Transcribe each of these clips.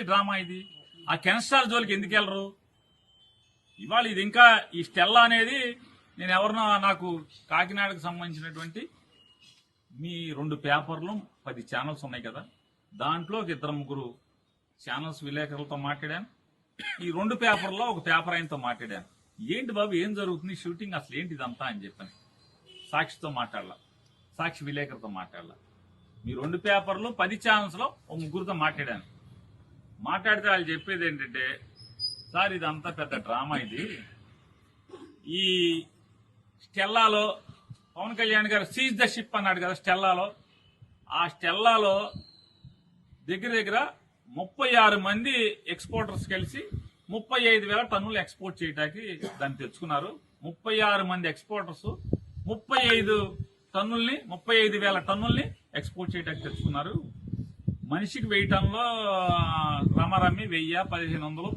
ఎవరిది డ్రామా ఇది? ఆ కెన్స్టార్ జోలికి ఎందుకు వెళ్ళరు? ఇవాళ ఇది ఇంకా ఈ స్టెల్లా అనేది నేను ఎవరినో నాకు కాకినాడకు సంబంధించినటువంటి మీ 2 పేపర్లు 10 ఛానల్స్ ఉన్నాయి కదా, దాంట్లో 2-3 ఛానల్స్ విలేకరులతో మాట్లాడాను. ఈ 2 పేపర్లో ఒక పేపర్ ఆయనతో మాట్లాడాను. ఏంటి బాబు ఏం జరుగుతుంది షూటింగ్ అసలు ఏంటి ఇదంతా అని చెప్పని సాక్షితో మాట్లాడాల, సాక్షి విలేకరుతో మాట్లాడాల. మీ 2 పేపర్లు 10 ఛానల్స్ లో ఒక 3 మాట్లాడాను. మాట్లాడితే వాళ్ళు చెప్పేది ఏంటంటే, సార్ ఇదంతా పెద్ద డ్రామా, ఇది ఈ స్టెల్లాలో పవన్ కళ్యాణ్ గారు సీజ్ ద షిప్ అన్నాడు కదా స్టెల్లాలో, ఆ స్టెల్లాలో దగ్గర 36 మంది ఎక్స్పోర్టర్స్ కలిసి 35,000 టన్నులు ఎక్స్పోర్ట్ చేయడానికి దాన్ని తెచ్చుకున్నారు. 36 మంది ఎక్స్పోర్టర్స్ 35,000 టన్నుల్ని ఎక్స్పోర్ట్ చేయడానికి తెచ్చుకున్నారు. మనిషికి 1000 టన్నులు రమారమ్మి 1000, 1500,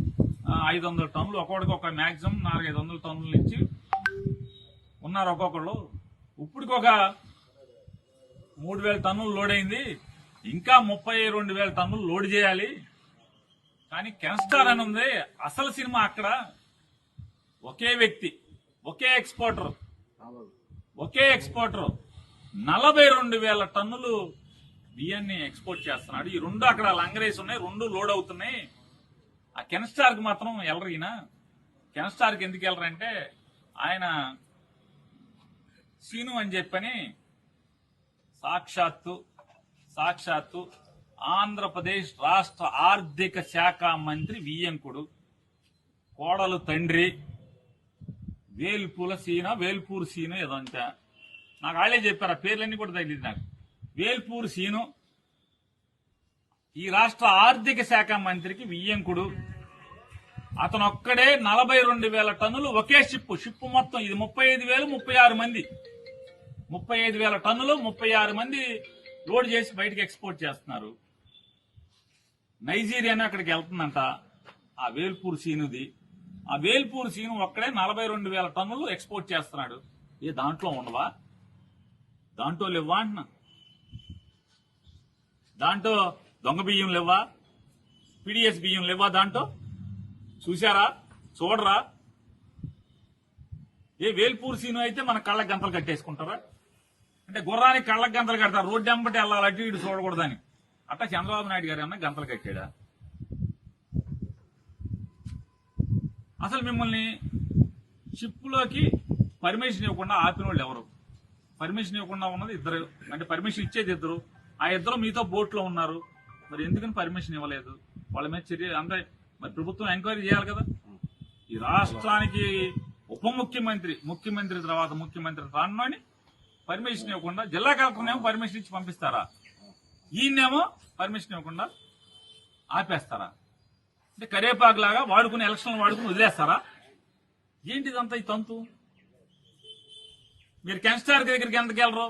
500 టన్నులు ఒక్కొక్కడికి ఒక మాక్సిమం 400-500 టన్నుల నుంచి ఉన్నారు ఒక్కొక్కళ్ళు. ఇప్పటికి ఒక 3,000 టన్నులు లోడ్ అయింది, ఇంకా 32,000 టన్నులు లోడ్ చేయాలి. కానీ కెన్స్టార్ అని ఉంది అసలు సినిమా. అక్కడ ఒకే వ్యక్తి, ఒకే ఎక్స్పోర్టర్ 42,000 టన్నులు బియ్యాన్ని ఎక్స్పోర్ట్ చేస్తున్నాడు. ఈ 2 అక్కడ లంగరేసి ఉన్నాయి, 2 లోడ్ అవుతున్నాయి. ఆ కెన్స్టార్ కి మాత్రం వెళ్ళరు. ఈయన కెన్స్టార్ కి ఎందుకు వెళ్ళరంటే, ఆయన సీను అని చెప్పని సాక్షాత్తు ఆంధ్రప్రదేశ్ రాష్ట్ర ఆర్థిక శాఖ మంత్రి వియ్యంకుడు కోడలు తండ్రి వేల్పూరు సీను ఏదో అంతా నాకు వాళ్ళే చెప్పారు. ఆ పేర్లన్నీ కూడా తగిలింది నాకు. వేల్పూరు సీను ఈ రాష్ట్ర ఆర్థిక శాఖ మంత్రికి వియ్యంకుడు. అతను ఒక్కడే 42,000 టన్నులు ఒకే షిప్ మొత్తం ఇది 35,000, 36 మంది 35,000 టన్నులు 36 మంది లోడ్ చేసి బయటకు ఎక్స్పోర్ట్ చేస్తున్నారు. నైజీరియానే అక్కడికి వెళ్తుందంట ఆ వేల్పూర్ సీనుది. ఆ వేల్పూర్ సీను ఒక్కడే 42,000 టన్నులు ఎక్స్పోర్ట్ చేస్తున్నాడు. ఏ దాంట్లో ఉండవా? దాంట్లో లేవా అంటున్నా? దాంట్లో దొంగ బియ్యం లేవా? పీడిఎస్ బియ్యం లేవా? దాంట్లో చూసారా? చూడరా? ఏ వేల్పూర్ సీను అయితే మన కళ్ళకి గంతలు కట్టేసుకుంటారా? అంటే గుర్రానికి కళ్ళకి గంతలు కడతారు, రోడ్డు ఎంబటి వెళ్ళాలి, అటు ఇటు చూడకూడదని. అట్లా చంద్రబాబు నాయుడు గారు ఏమన్నా గంతలు కట్టాడా? అసలు మిమ్మల్ని షిప్లోకి పర్మిషన్ ఇవ్వకుండా ఆపిన వాళ్ళు ఎవరు? పర్మిషన్ ఇవ్వకుండా ఉన్నది 2, అంటే పర్మిషన్ ఇచ్చేది 2. ఆ 2 మీతో బోట్లో ఉన్నారు. మరి ఎందుకని పర్మిషన్ ఇవ్వలేదు? వాళ్ళ మీద చర్య అంటే మరి ప్రభుత్వం ఎంక్వైరీ చేయాలి కదా. ఈ రాష్ట్రానికి ఉప ముఖ్యమంత్రి తర్వాత ముఖ్యమంత్రి రానని పర్మిషన్ ఇవ్వకుండా జిల్లా కలెక్టర్నేమో పర్మిషన్ ఇచ్చి పంపిస్తారా? ఈయనేమో పర్మిషన్ ఇవ్వకుండా ఆపేస్తారా? అంటే కరేపాకులాగా ఎలక్షన్లు వాడుకుని వదిలేస్తారా? ఏంటిదంతా ఈ తంతు? మీరు కెన్స్టార్ దగ్గరికి ఎందుకు వెళ్ళరు?